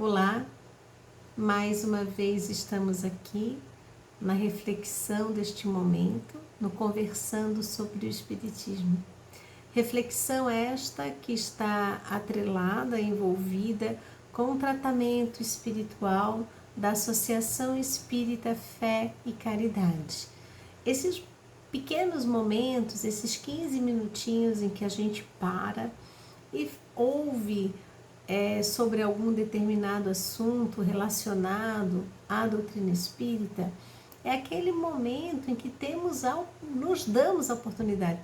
Olá, mais uma vez estamos aqui na reflexão deste momento, no Conversando sobre o Espiritismo. Reflexão esta que está atrelada, envolvida com o tratamento espiritual da Associação Espírita Fé e Caridade. Esses pequenos momentos, esses 15 minutinhos em que a gente para e ouve sobre algum determinado assunto relacionado à doutrina espírita, é aquele momento em que nos damos a oportunidade,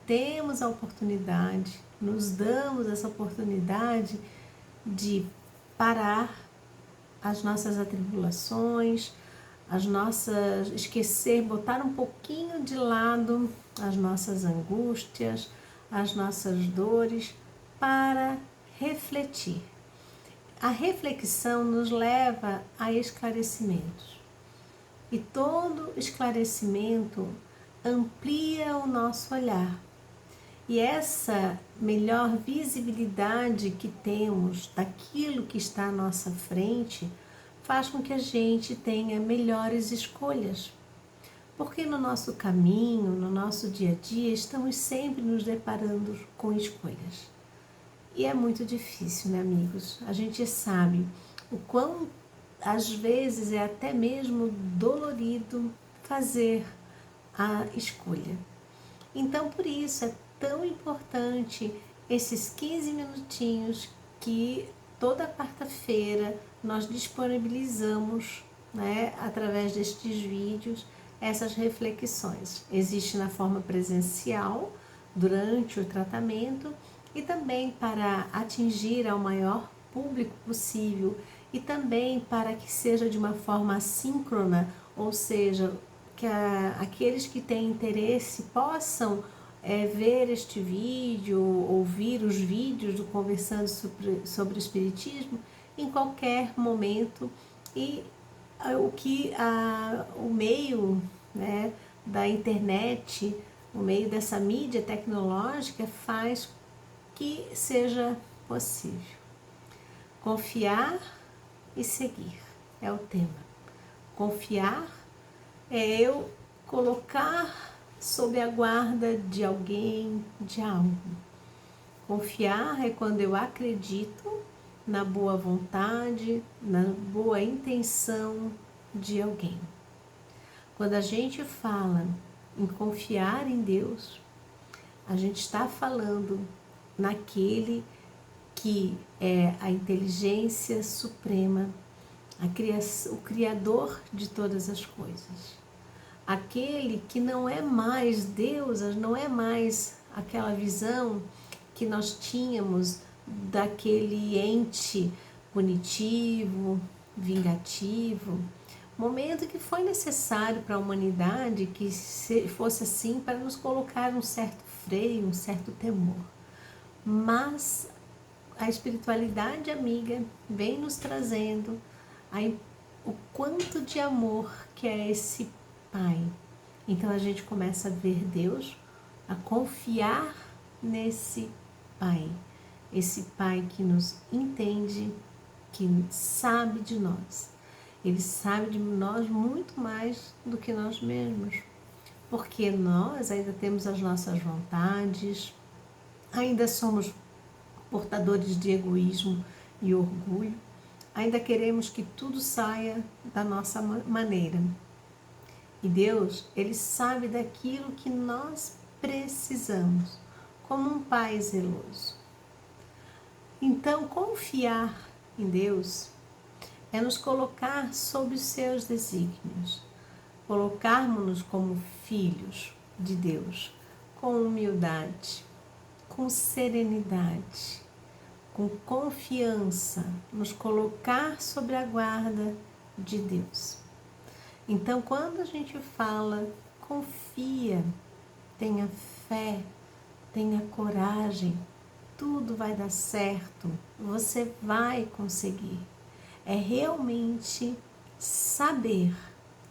nos damos essa oportunidade de parar as nossas atribulações, esquecer, botar um pouquinho de lado as nossas angústias, as nossas dores, para refletir. A reflexão nos leva a esclarecimentos. E todo esclarecimento amplia o nosso olhar. E essa melhor visibilidade que temos daquilo que está à nossa frente faz com que a gente tenha melhores escolhas. Porque no nosso caminho, no nosso dia a dia, estamos sempre nos deparando com escolhas. E é muito difícil, né, amigos? A gente sabe o quão, às vezes, é até mesmo dolorido fazer a escolha. Então, por isso, é tão importante esses 15 minutinhos que toda quarta-feira nós disponibilizamos, né, através destes vídeos, essas reflexões. Existe na forma presencial, durante o tratamento, e também para atingir ao maior público possível e também para que seja de uma forma assíncrona, ou seja, que aqueles que têm interesse possam ver este vídeo, ouvir os vídeos do Conversando sobre o Espiritismo em qualquer momento. E o meio, né, da internet, o meio dessa mídia tecnológica faz que seja possível. Confiar e seguir é o tema. Confiar é eu colocar sob a guarda de alguém, de algo. Confiar é quando eu acredito na boa vontade, na boa intenção de alguém. Quando a gente fala em confiar em Deus, a gente está falando naquele que é a inteligência suprema, o Criador de todas as coisas. Aquele que não é mais Deus, não é mais aquela visão que nós tínhamos daquele ente punitivo, vingativo, momento que foi necessário para a humanidade que fosse assim para nos colocar um certo freio, um certo temor. Mas a espiritualidade amiga vem nos trazendo o quanto de amor que é esse Pai. Então a gente começa a ver Deus, a confiar nesse Pai. Esse Pai que nos entende, que sabe de nós. Ele sabe de nós muito mais do que nós mesmos. Porque nós ainda temos as nossas vontades, ainda somos portadores de egoísmo e orgulho, ainda queremos que tudo saia da nossa maneira. E Deus, Ele sabe daquilo que nós precisamos, como um Pai zeloso. Então, confiar em Deus é nos colocar sob os seus desígnios, colocarmos-nos como filhos de Deus, com humildade, com serenidade, com confiança, nos colocar sobre a guarda de Deus. Então, quando a gente fala, confia, tenha fé, tenha coragem, tudo vai dar certo, você vai conseguir. É realmente saber,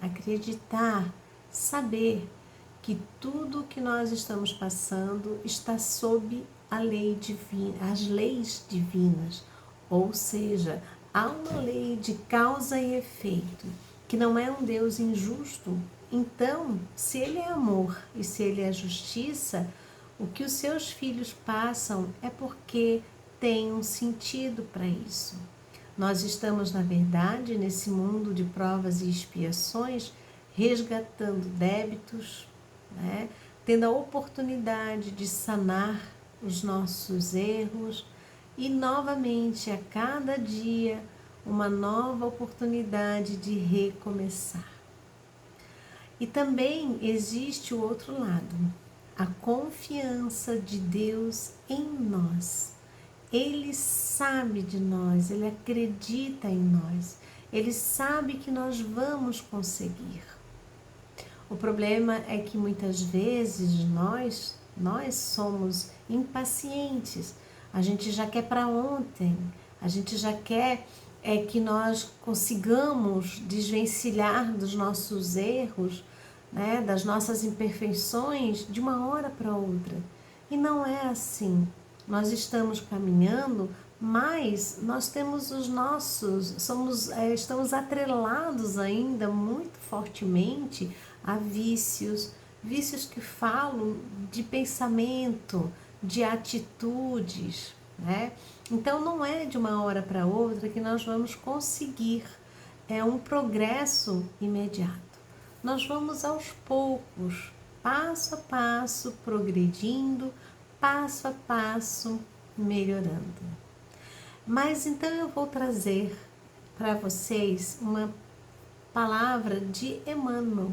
acreditar, saber que tudo que nós estamos passando está sob a lei divina, as leis divinas, ou seja, há uma lei de causa e efeito, que não é um Deus injusto. Então, se Ele é amor e se Ele é justiça, o que os seus filhos passam é porque tem um sentido para isso. Nós estamos, na verdade, nesse mundo de provas e expiações, resgatando débitos, né? Tendo a oportunidade de sanar os nossos erros e, novamente, a cada dia, uma nova oportunidade de recomeçar. E também existe o outro lado, a confiança de Deus em nós. Ele sabe de nós, Ele acredita em nós, Ele sabe que nós vamos conseguir. O problema é que muitas vezes nós somos impacientes, a gente já quer para ontem, a gente já quer que nós consigamos desvencilhar dos nossos erros, né, das nossas imperfeições de uma hora para outra. E não é assim. Nós estamos caminhando, mas nós temos os nossos, estamos atrelados ainda muito fortemente a vícios que falam de pensamento, de atitudes, né? Então não é de uma hora para outra que nós vamos conseguir um progresso imediato. Nós vamos aos poucos, passo a passo, progredindo, passo a passo, melhorando. Mas então eu vou trazer para vocês uma palavra de Emmanuel.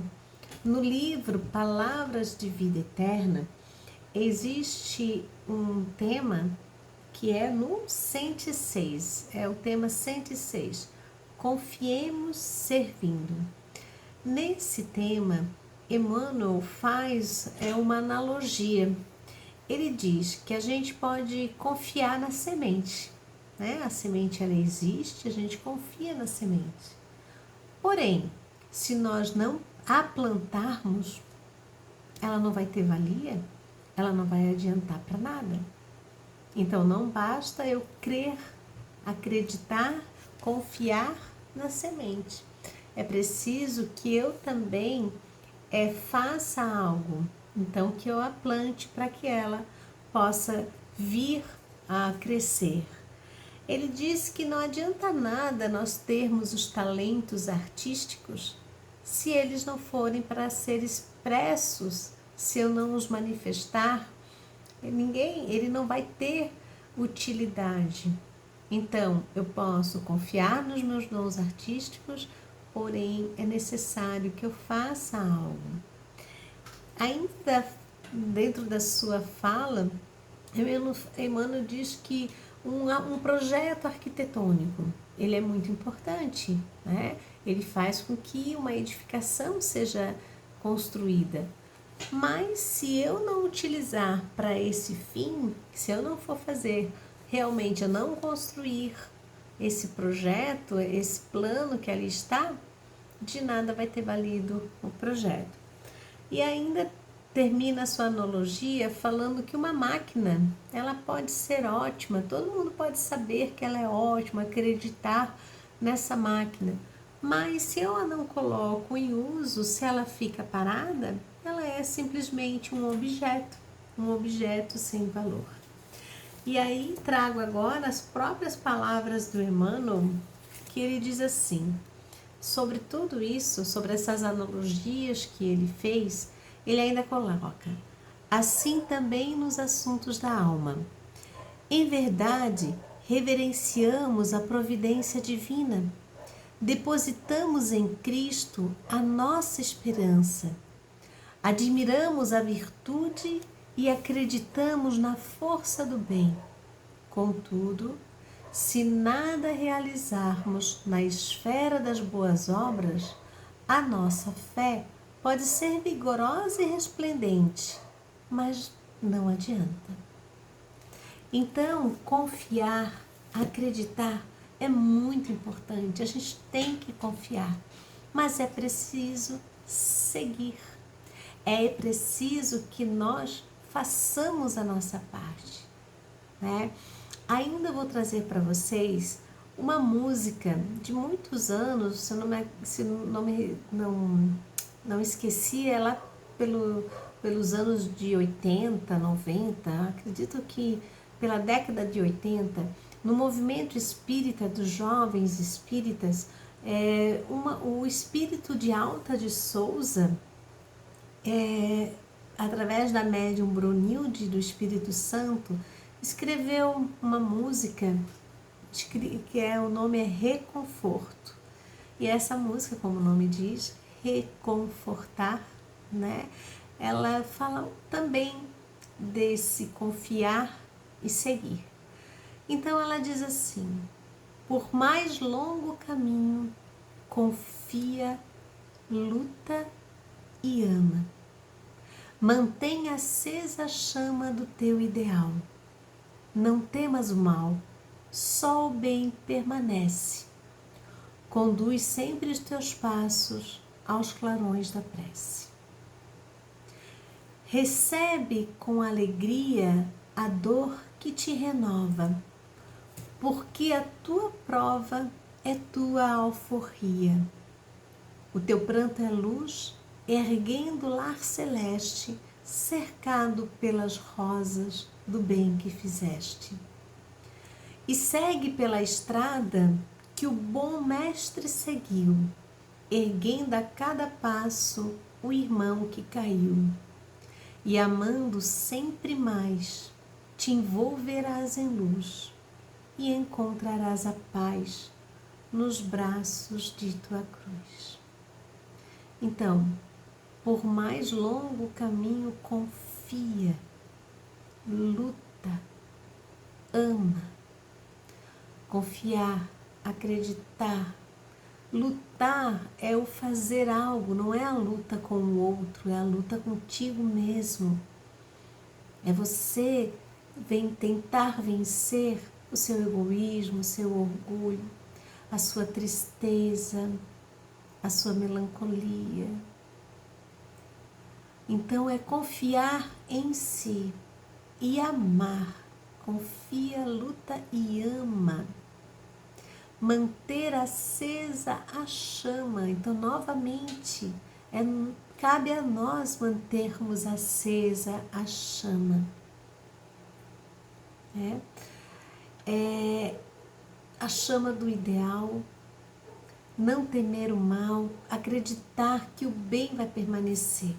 No livro Palavras de Vida Eterna, existe um tema que é no 106, é o tema 106, Confiemos Servindo. Nesse tema, Emmanuel faz uma analogia. Ele diz que a gente pode confiar na semente, né? A semente, ela existe, a gente confia na semente. Porém, se nós não a plantarmos, ela não vai ter valia, ela não vai adiantar para nada. Então, não basta eu crer, acreditar, confiar na semente. É preciso que eu também faça algo, então que eu a plante para que ela possa vir a crescer. Ele diz que não adianta nada nós termos os talentos artísticos se eles não forem para ser expressos, se eu não os manifestar, ele não vai ter utilidade. Então, eu posso confiar nos meus dons artísticos, porém é necessário que eu faça algo. Ainda dentro da sua fala, Emmanuel diz que um projeto arquitetônico, ele é muito importante, né? Ele faz com que uma edificação seja construída. Mas se eu não utilizar para esse fim, se eu não for fazer realmente, eu não construir esse projeto, esse plano que ali está, de nada vai ter valido o projeto. E ainda termina a sua analogia falando que uma máquina, ela pode ser ótima, todo mundo pode saber que ela é ótima, acreditar nessa máquina, mas se eu a não coloco em uso, se ela fica parada, ela é simplesmente um objeto sem valor. E aí trago agora as próprias palavras do Emmanuel, que ele diz assim, sobre tudo isso, sobre essas analogias que ele fez, ele ainda coloca, assim também nos assuntos da alma. Em verdade, reverenciamos a providência divina, depositamos em Cristo a nossa esperança, admiramos a virtude e acreditamos na força do bem. Contudo, se nada realizarmos na esfera das boas obras, a nossa fé pode ser vigorosa e resplendente, mas não adianta. Então, confiar, acreditar é muito importante. A gente tem que confiar, mas é preciso seguir. É preciso que nós façamos a nossa parte, né? Ainda vou trazer para vocês uma música de muitos anos, se não esqueci, é lá pelos anos de 80, 90, acredito que pela década de 80, no movimento espírita dos jovens espíritas, o espírito de Alta de Souza, através da médium Brunilde do Espírito Santo, escreveu uma música que o nome é Reconforto. E essa música, como o nome diz, reconfortar, né? Ela fala também desse confiar e seguir. Então ela diz assim: por mais longo caminho, confia, luta e ama. Mantenha acesa a chama do teu ideal. Não temas o mal, só o bem permanece. Conduz sempre os teus passos aos clarões da prece. Recebe com alegria a dor que te renova, porque a tua prova é tua alforria. O teu pranto é luz, erguendo o lar celeste, cercado pelas rosas do bem que fizeste. E segue pela estrada que o bom mestre seguiu, erguendo a cada passo o irmão que caiu. E amando sempre mais, te envolverás em luz e encontrarás a paz nos braços de tua cruz. Então, por mais longo caminho, confia, luta, ama. Confiar, acreditar. Lutar é o fazer algo, não é a luta com o outro, é a luta contigo mesmo. É você tentar vencer o seu egoísmo, o seu orgulho, a sua tristeza, a sua melancolia. Então é confiar em si e amar. Confia, luta e ama. Manter acesa a chama. Então, novamente, cabe a nós mantermos acesa a chama. A chama do ideal, não temer o mal, acreditar que o bem vai permanecer.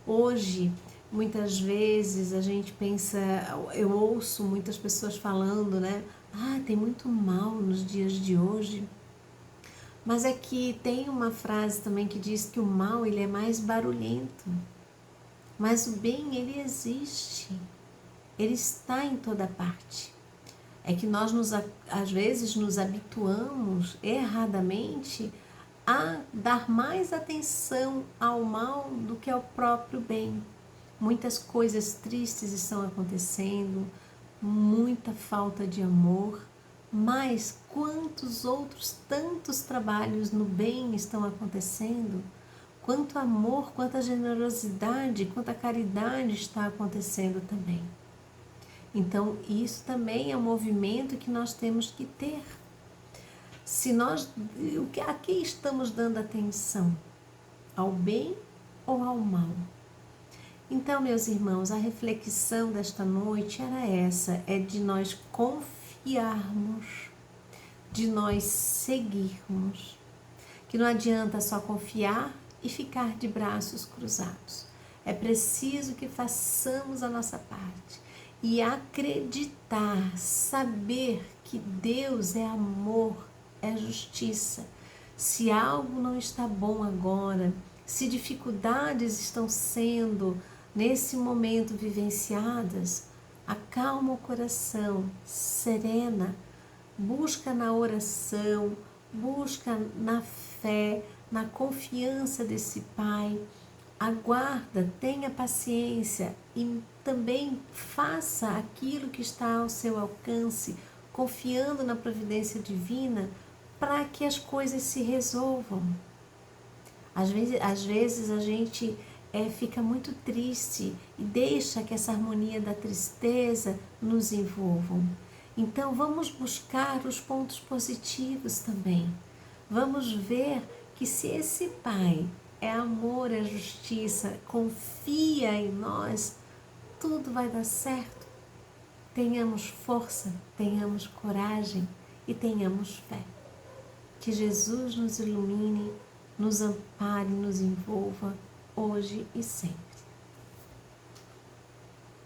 Hoje, muitas vezes a gente pensa, eu ouço muitas pessoas falando, né? Tem muito mal nos dias de hoje. Mas é que tem uma frase também que diz que o mal, ele é mais barulhento. Mas o bem, ele existe. Ele está em toda parte. É que nós, às vezes, nos habituamos erradamente a dar mais atenção ao mal do que ao próprio bem. Muitas coisas tristes estão acontecendo, muita falta de amor, mas quantos outros tantos trabalhos no bem estão acontecendo? Quanto amor, quanta generosidade, quanta caridade está acontecendo também. Então, isso também é um movimento que nós temos que ter. A que estamos dando atenção? Ao bem ou ao mal? Então, meus irmãos, a reflexão desta noite era essa, é de nós confiarmos, de nós seguirmos, que não adianta só confiar e ficar de braços cruzados. É preciso que façamos a nossa parte e acreditar, saber que Deus é amor, é justiça. Se algo não está bom agora, se dificuldades estão sendo nesse momento vivenciadas, acalma o coração, serena, busca na oração, busca na fé, na confiança desse Pai, aguarda, tenha paciência e também faça aquilo que está ao seu alcance, confiando na providência divina para que as coisas se resolvam. Às vezes a gente fica muito triste e deixa que essa harmonia da tristeza nos envolvam. Então vamos buscar os pontos positivos também. Vamos ver que se esse Pai é amor, é justiça, confia em nós, tudo vai dar certo. Tenhamos força, tenhamos coragem e tenhamos fé. Que Jesus nos ilumine, nos ampare, nos envolva hoje e sempre.